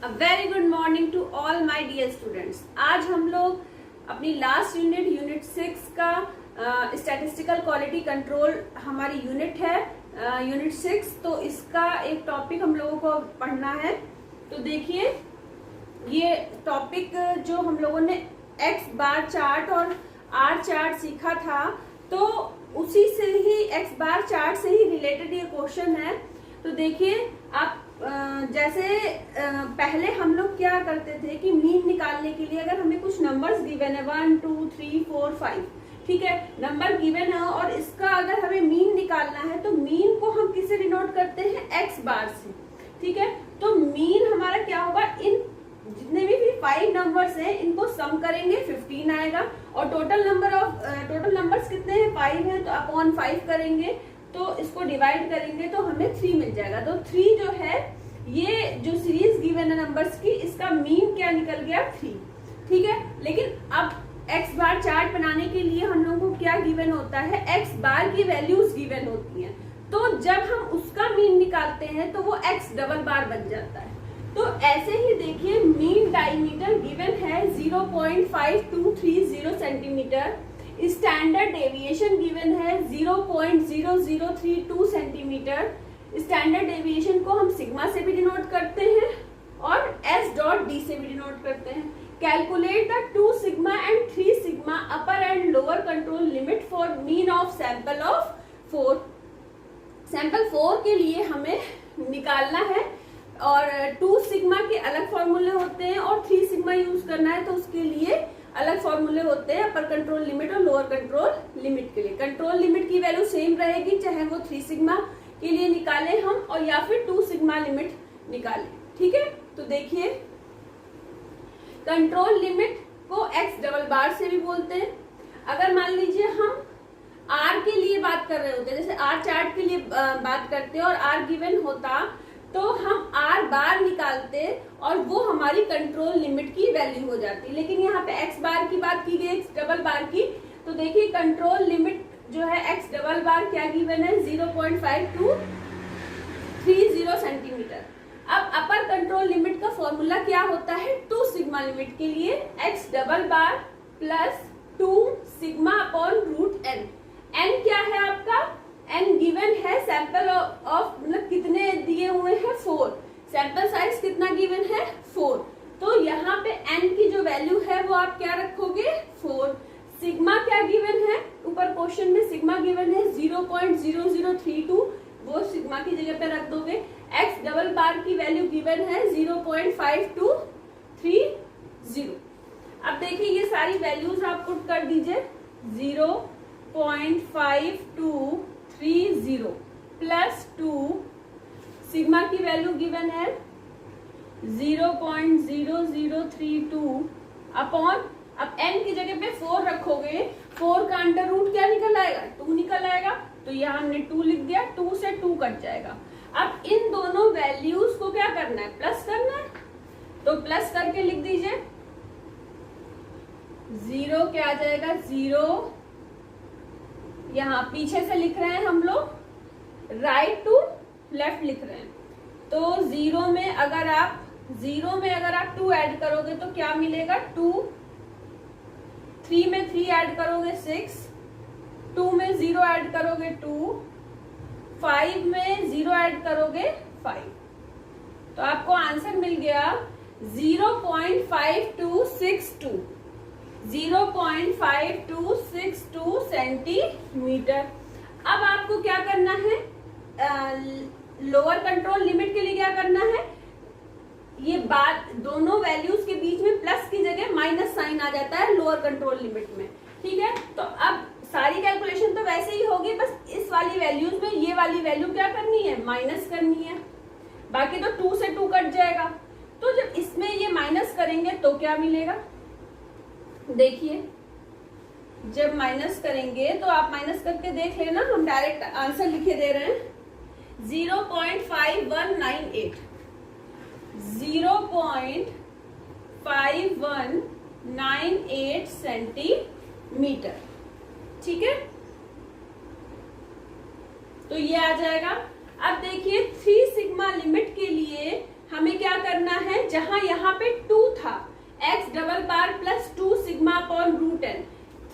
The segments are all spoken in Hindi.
A very good morning to all my dear students। आज हम लोग अपनी लास्ट यूनिट 6 का स्टैटिस्टिकल क्वालिटी कंट्रोल हमारी यूनिट है यूनिट 6। तो इसका एक टॉपिक हम लोगों को पढ़ना है। तो देखिए ये टॉपिक जो हम लोगों ने एक्स बार चार्ट और आर चार्ट सीखा था, तो उसी से ही एक्स बार चार्ट से ही रिलेटेड ये क्वेश्चन है। तो देखिए आप जैसे पहले हम लोग क्या करते थे कि मीन निकालने के लिए अगर हमें कुछ नंबर्स गिवन है 1 2 3 4 5, ठीक है, नंबर गिवन है और इसका अगर हमें मीन निकालना है तो मीन को हम किससे डिनोट करते हैं? एक्स बार से, ठीक है। तो मीन हमारा क्या होगा, इन जितने भी 5 नंबर्स हैं इनको सम करेंगे 15 आएगा और टोटल नंबर्स कितने हैं? 5 हैं, तो अपॉन 5 करेंगे तो इसको डिवाइड करेंगे तो हमें 3 मिल जाएगा। तो 3 जो है ये जो सीरीज गिवन है नंबर्स की, इसका मीन क्या निकल गया? 3, ठीक है। लेकिन अब एक्स बार चार्ट बनाने के लिए हम लोगों को क्या गिवन होता है? एक्स बार की वैल्यूज गिवन होती हैं। तो जब हम उसका मीन निकालते हैं तो वो एक्स डबल बार बन जाता है। तो ऐसे ही देखिए मीन डायमीटर गिवन है 0.5230 सेंटीमीटर, स्टैंडर्ड डेविएशन गिवन है 0.0032 सेंटीमीटर। स्टैंडर्ड डेविएशन को हम सिग्मा से भी डिनोट करते हैं और एस डॉट डी से भी डिनोट करते हैं। Calculate the 2 sigma and 3 sigma upper and lower control limit for mean of sample of 4। Sample 4 के लिए हमें निकालना है और 2 सिग्मा के अलग फॉर्मूले होते हैं और 3 सिग्मा यूज करना है तो उसके लिए अलग फॉर्मूले होते हैं अपर कंट्रोल लिमिट और लोअर कंट्रोल लिमिट के लिए। कंट्रोल लिमिट की वैल्यू सेम रहेगी चाहे वो 3 सिग्मा के लिए निकाले हम और या फिर 2 सिग्मा लिमिट निकाले, ठीक है। तो देखिए कंट्रोल लिमिट को एक्स डबल बार से भी बोलते हैं। अगर मान लीजिए हम आर के लिए बात कर रहे होते, जैसे आर चार्ट के लिए बात करते और आर गिवन होता तो हम आर बार निकालते और वो हमारी कंट्रोल लिमिट की वैल्यू हो जाती। लेकिन यहाँ पे एक्स बार की बात की गई, एक्स डबल बार की। तो देखिए कंट्रोल लिमिट जो है एक्स डबल बार क्या गिवन है 0.5230 सेंटीमीटर। अब अपर कंट्रोल लिमिट का फॉर्मूला क्या होता है? 2 सिग्मा लिमिट के लिए X double bar plus 2 sigma upon root N. N क्या है आपका? एन गिवन है सैंपल ऑफ मतलब कितने दिए हुए हैं? 4। सैंपल साइज कितना गिवन है? 4। तो यहाँ पे एन की जो वैल्यू है वो आप क्या रखोगे? 4। सिग्मा क्या गिवन है? ऊपर क्वेश्चन में सिग्मा गिवन है 0.0032, वो सिग्मा की जगह पे रख दोगे। एक्स डबल बार की वैल्यू गिवन है 0.5230। अब देखिए ये सारी वैल्यूज आप पुट कर दीजिए। 0.5230 प्लस 2 सिग्मा की वैल्यू गिवन है 0.0032 अपॉन, अब n की जगह पे 4 रखोगे, 4 का अंडर रूट क्या निकल आएगा? 2 निकल आएगा। तो यहाँ हमने 2 लिख दिया, 2 से 2 कट जाएगा। अब इन दोनों वैल्यूज को क्या करना है? प्लस करना है। तो प्लस करके लिख दीजिए। 0 क्या आ जाएगा? 0, यहाँ पीछे से लिख रहे हैं हम लोग, राइट टू लेफ्ट लिख रहे हैं। तो 0 में अगर आप 2 ऐड करोगे तो क्या मिलेगा? 2। 3 में 3 ऐड करोगे 6, 2 में 0 ऐड करोगे 2, 5 में 0 ऐड करोगे 5। तो आपको आंसर मिल गया 0.5262 0.5262 सेंटीमीटर। अब आपको क्या करना है? लोअर कंट्रोल लिमिट के लिए क्या करना है? ये बात दोनों वैल्यूज के बीच में प्लस की जगह माइनस साइन आ जाता है लोअर कंट्रोल लिमिट में, ठीक है। तो अब सारी कैलकुलेशन तो वैसे ही होगी, बस इस वाली वैल्यूज में ये वाली वैल्यू क्या करनी है? माइनस करनी है। बाकी तो 2 से 2 कट जाएगा। तो जब इसमें ये माइनस करेंगे तो क्या मिलेगा? देखिए जब माइनस करेंगे तो आप माइनस करके देख लेना, हम डायरेक्ट आंसर लिखे दे रहे हैं 0.5198 0.5198 सेंटीमीटर, ठीक है। तो ये आ जाएगा। अब देखिए 3 सिग्मा लिमिट के लिए हमें क्या करना है, जहां यहाँ पे 2 था, x double bar plus 2 sigma upon root n,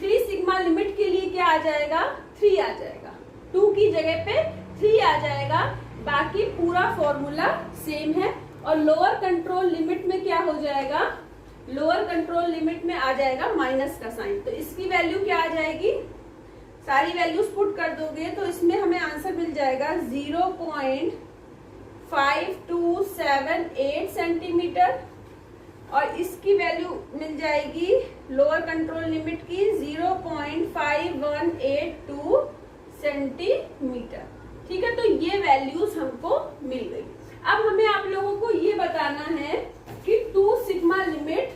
3 sigma limit के लिए क्या आ जाएगा, 3 आ जाएगा, 2 की जगह पे 3 आ जाएगा। बाकी पूरा फॉर्मूला सेम है। और लोअर कंट्रोल लिमिट में क्या हो जाएगा, लोअर कंट्रोल लिमिट में आ जाएगा माइनस का साइन, तो इसकी वैल्यू क्या आ जाएगी, सारी वैल्यूज पुट कर दोगे तो इसमें हमें आंसर मिल जाएगा 0.5278 सेंटीमीटर, और इसकी वैल्यू मिल जाएगी लोअर कंट्रोल लिमिट की 0.5182 सेंटीमीटर। ठीक है, तो ये वैल्यूज हमको मिल गई। अब हमें आप लोगों को ये बताना है कि 2 सिग्मा लिमिट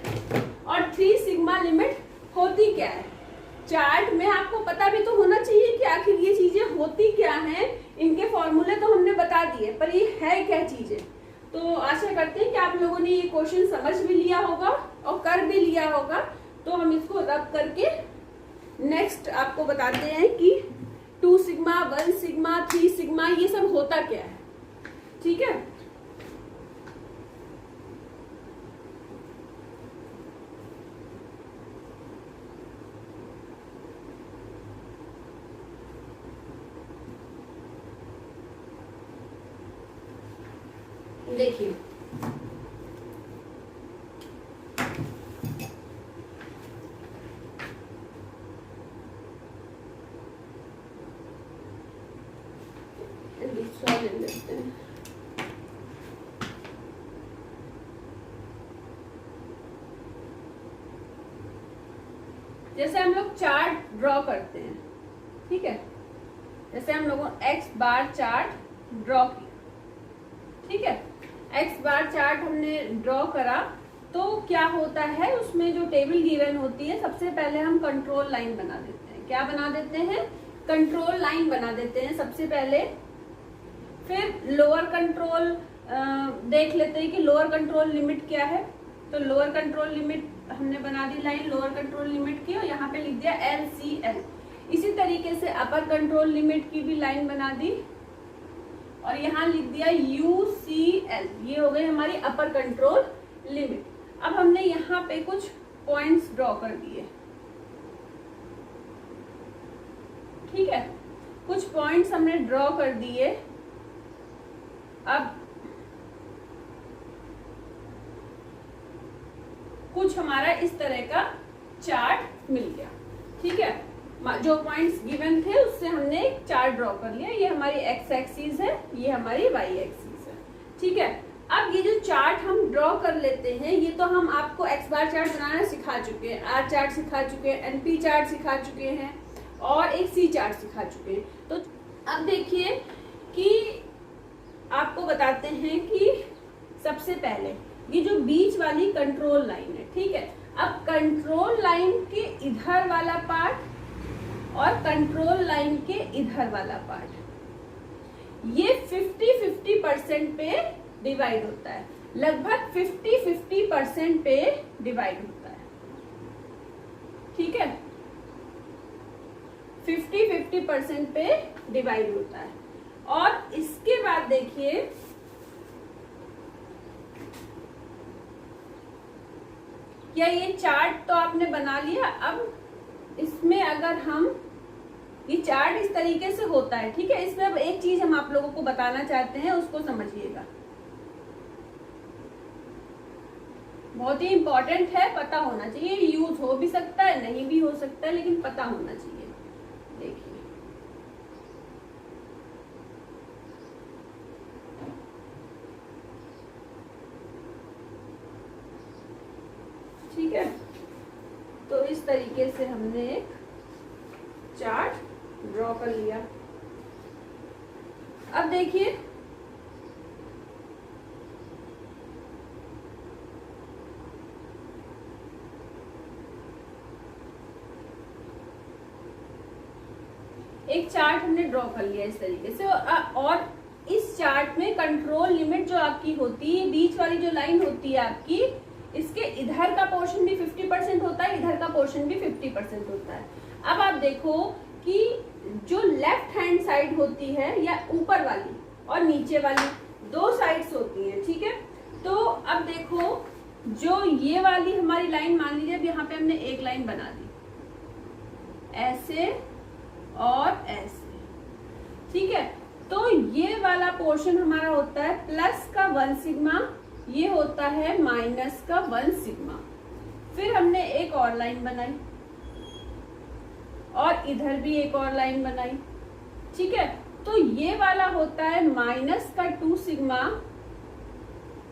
और 3 सिग्मा लिमिट होती क्या है। चार्ट में आपको पता भी तो होना चाहिए कि आखिर ये चीजें होती क्या हैं। इनके फॉर्मूले तो हमने बता दिए, पर ये है क्या चीजें। तो आशा करते हैं कि आप लोगों ने ये क्वेश्चन समझ भी लिया होगा और कर भी लिया होगा। तो हम इसको रब करके नेक्स्ट आपको बताते हैं कि 2 सिग्मा, 1 सिग्मा, 3 सिग्मा ये सब होता क्या है। ठीक है, देखिए दूसरा ले लेते हैं। जैसे हम लोग चार्ट ड्रॉ करते हैं, ठीक है, जैसे हम लोगों एक्स बार चार्ट ड्रॉ किया, ठीक है, एक्स बार चार्ट हमने ड्रॉ करा, तो क्या होता है उसमें जो टेबल गिवन होती है, सबसे पहले हम कंट्रोल लाइन बना देते हैं। क्या बना देते हैं, कंट्रोल लाइन बना देते हैं सबसे पहले। फिर लोअर कंट्रोल देख लेते हैं कि लोअर कंट्रोल लिमिट क्या है। तो लोअर कंट्रोल लिमिट हमने बना दी लाइन लोअर कंट्रोल लिमिट की, और यहाँ पे लिख दिया LCL। इसी तरीके से अपर कंट्रोल लिमिट की भी लाइन बना दी और यहाँ लिख दिया UCL। ये हो गई हमारी अपर कंट्रोल लिमिट। अब हमने यहाँ पे कुछ पॉइंट्स ड्रॉ कर दिए, ठीक है, कुछ पॉइंट्स हमने ड्रॉ कर दिए। अब कुछ हमारा इस तरह का चार्ट मिल गया, ठीक है, जो पॉइंट्स गिवन थे उससे हमने एक चार्ट ड्रॉ कर लिया। ये हमारी एक्स एक्सिस है, ये हमारी वाई एक्सिस है, ठीक है। अब ये जो चार्ट हम ड्रॉ कर लेते हैं, ये तो हम आपको एक्स बार चार्ट बनाना सिखा चुके हैं, आर चार्ट सिखा चुके हैं, एनपी चार्ट सिखा चुके हैं और एक सी चार्ट सिखा चुके हैं। तो अब देखिए कि आपको बताते हैं कि सबसे पहले ये जो बीच वाली कंट्रोल लाइन है, ठीक है, अब कंट्रोल लाइन के इधर वाला पार्ट और कंट्रोल लाइन के इधर वाला पार्ट ये 50-50% पे डिवाइड होता है, लगभग 50-50% पे डिवाइड होता है, ठीक है, 50-50% पे डिवाइड होता है। और इसके बाद देखिए क्या ये चार्ट तो आपने बना लिया। अब इसमें अगर हम ये चार्ट इस तरीके से होता है, ठीक है, इसमें अब एक चीज हम आप लोगों को बताना चाहते हैं, उसको समझिएगा, बहुत ही इंपॉर्टेंट है, पता होना चाहिए। यूज हो भी सकता है, नहीं भी हो सकता है, लेकिन पता होना चाहिए। देखिए ठीक है, तो इस तरीके से हमने एक चार्ट ड्रॉ कर लिया। अब देखिए एक चार्ट हमने ड्रॉ कर लिया इस तरीके से, और इस चार्ट में कंट्रोल लिमिट जो आपकी होती है, बीच वाली जो लाइन होती है आपकी, इसके इधर का पोर्शन भी 50% होता है, इधर का पोर्शन भी 50% होता है। अब आप देखो कि जो लेफ्ट हैंड साइड होती है, या ऊपर वाली और नीचे वाली दो साइड्स होती हैं, ठीक है, तो अब देखो, जो ये वाली हमारी लाइन, मान लीजिए अब यहाँ पे हमने एक लाइन बना दी ऐसे और ऐसे, ठीक है। तो ये वाला पोर्शन हमारा होता है प्लस का 1 सिग्मा, ये होता है माइनस का 1 सिग्मा। फिर हमने एक और लाइन बनाई और इधर भी एक और लाइन बनाई, ठीक है। तो ये वाला होता है माइनस का 2 सिग्मा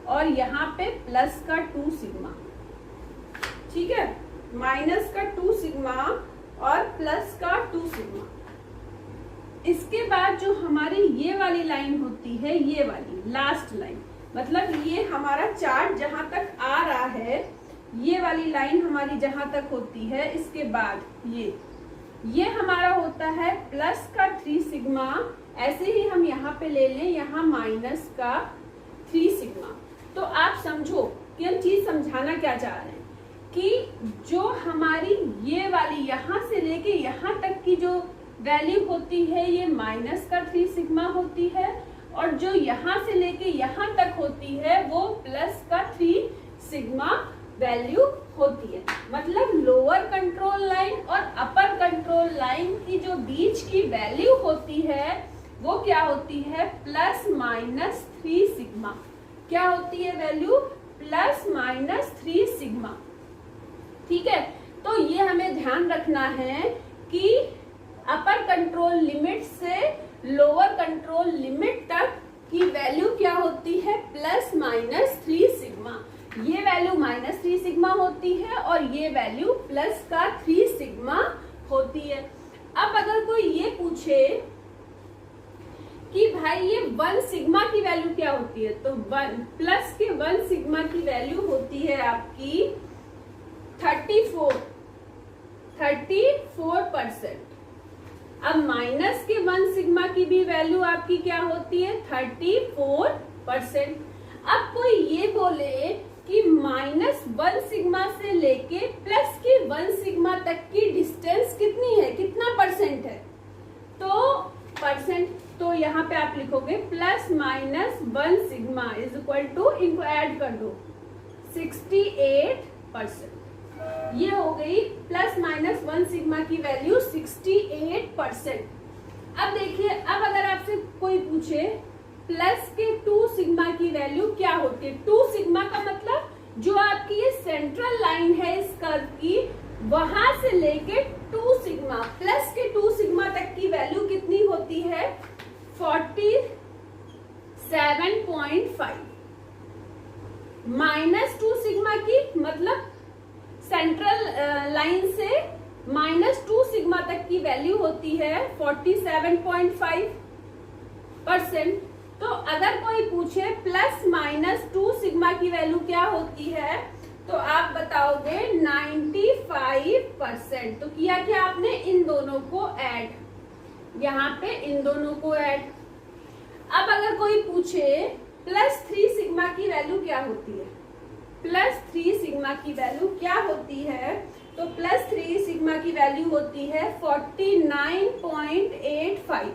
और यहाँ पे प्लस का 2 सिग्मा, ठीक है। माइनस का 2 सिग्मा और प्लस का 2 सिग्मा। इसके बाद जो हमारी ये वाली लाइन होती है, ये वाली लास्ट लाइन, मतलब ये हमारा चार्ट जहां तक आ रहा है, ये वाली लाइन हमारी जहां तक होती है, इसके बाद ये हमारा होता है प्लस का 3 सिग्मा। ऐसे ही हम यहाँ पे ले लें, यहाँ माइनस का 3 सिग्मा। तो आप समझो कि हम चीज समझाना क्या चाह रहे हैं कि जो हमारी ये वाली यहाँ से लेके यहाँ तक की जो वैल्यू होती है, ये माइनस का 3 सिग्मा होती है, और जो यहाँ से लेके यहाँ तक होती है वो प्लस का 3 सिग्मा वैल्यू होती है। मतलब लोअर कंट्रोल लाइन और अपर कंट्रोल लाइन की जो बीच की वैल्यू होती है वो क्या होती है, प्लस माइनस 3 सिग्मा। क्या होती है वैल्यू, प्लस माइनस 3 सिग्मा, ठीक है। तो ये हमें ध्यान रखना है कि अपर कंट्रोल लिमिट से लोअर कंट्रोल लिमिट तक की वैल्यू क्या होती है, प्लस माइनस 3 सिग्मा। ये वैल्यू माइनस 3 सिग्मा होती है और ये वैल्यू प्लस का 3 सिग्मा होती है। अब अगर कोई ये पूछे कि भाई ये 1 सिग्मा की वैल्यू क्या होती है, तो 1 प्लस के 1 सिग्मा की वैल्यू होती है आपकी 34%। अब माइनस के 1 सिग्मा की भी वैल्यू आपकी क्या होती है, 34%। अब कोई ये बोले कि माइनस 1 सिग्मा से लेके प्लस के 1 सिग्मा तक की डिस्टेंस कितनी है, कितना परसेंट है, तो परसेंट, तो यहाँ पे आप लिखोगे plus minus 1 sigma is equal to, इनको ऐड कर दो, 68%। ये हो गई प्लस माइनस 1 सिग्मा की वैल्यू 68%। अब देखिए, अब अगर आपसे कोई पूछे प्लस के 2 सिग्मा की वैल्यू क्या होती है, 2 सिग्मा का मतलब जो आपकी ये सेंट्रल लाइन है इस कर्व की, वहां से लेके 2 सिग्मा, प्लस के 2 सिग्मा तक की वैल्यू कितनी होती है, 47.5। माइनस 2 सिग्मा की मतलब सेंट्रल लाइन से माइनस 2 सिग्मा तक की वैल्यू होती है 47.5%। तो अगर कोई पूछे प्लस माइनस 2 सिग्मा की वैल्यू क्या होती है, तो आप बताओगे 95%। तो किया क्या आपने, इन दोनों को ऐड, यहाँ पे इन दोनों को ऐड। अब अगर कोई पूछे प्लस 3 सिग्मा की वैल्यू क्या होती है, प्लस 3 सिग्मा की वैल्यू क्या होती है, तो प्लस 3 सिग्मा की वैल्यू होती है 49.85।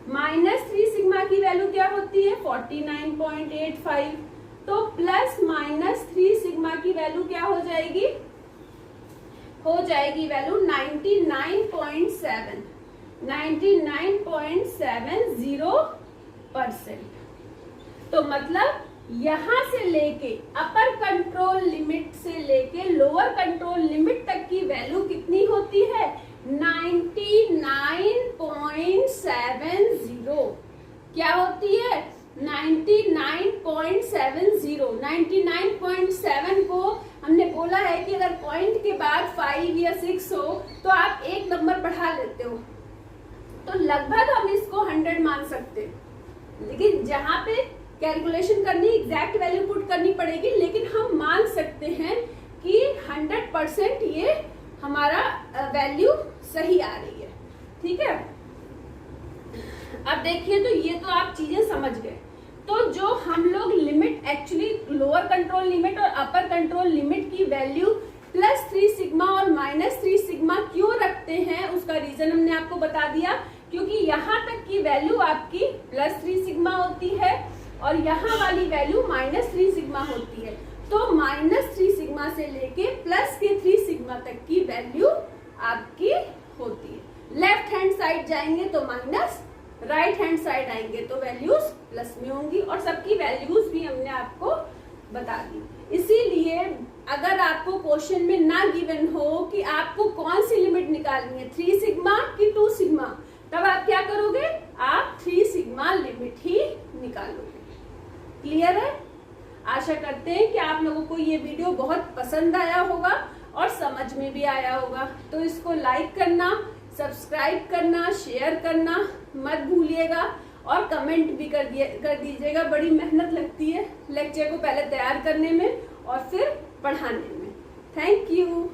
माइनस 3 सिग्मा की वैल्यू क्या होती है, 49.85। तो प्लस माइनस 3 सिग्मा की वैल्यू क्या हो जाएगी, हो जाएगी वैल्यू 99.70%। तो मतलब यहां से लेके अपर कंट्रोल लिमिट से लेके लोअर कंट्रोल लिमिट तक की वैल्यू कितनी होती है, 99.70। क्या होती है, 99.70। 99.7 को हमने बोला है कि अगर पॉइंट के बाद 5 या 6 हो तो आप एक नंबर बढ़ा लेते हो, तो लगभग हम इसको 100 मान सकते हैं। लेकिन जहां पे कैलकुलेशन करनी, एग्जैक्ट वैल्यू पुट करनी पड़ेगी, लेकिन हम मान सकते हैं कि 100% ये हमारा वैल्यू सही आ रही है, ठीक है। अब देखिए, तो ये तो आप चीजें समझ गए। तो जो हम लोग limit, actually lower control limit और अपर कंट्रोल लिमिट की वैल्यू प्लस 3 सिग्मा और माइनस 3 सिग्मा क्यों रखते हैं, उसका रीजन हमने आपको बता दिया। क्योंकि यहाँ तक की वैल्यू आपकी प्लस 3 सिग्मा होती है और यहाँ वाली वैल्यू -3 सिग्मा होती है। तो -3 सिग्मा से लेके +3 सिग्मा तक की वैल्यू आपकी होती है। लेफ्ट हैंड साइड जाएंगे तो माइनस, राइट हैंड साइड आएंगे तो वैल्यूज प्लस में होंगी, और सबकी वैल्यूज भी हमने आपको बता दी। इसीलिए अगर आपको क्वेश्चन में ना गिवन हो कि आपको कौन सी लिमिट निकालनी है, 3 सिग्मा कि 2 सिग्मा, तब आप क्या करोगे, आप 3 सिग्मा लिमिट ही निकालोगे। क्लियर है? आशा करते हैं कि आप लोगों को ये वीडियो बहुत पसंद आया होगा और समझ में भी आया होगा। तो इसको लाइक करना, सब्सक्राइब करना, शेयर करना मत भूलिएगा, और कमेंट भी कर दीजिएगा। बड़ी मेहनत लगती है लेक्चर को पहले तैयार करने में और फिर पढ़ाने में। Thank you.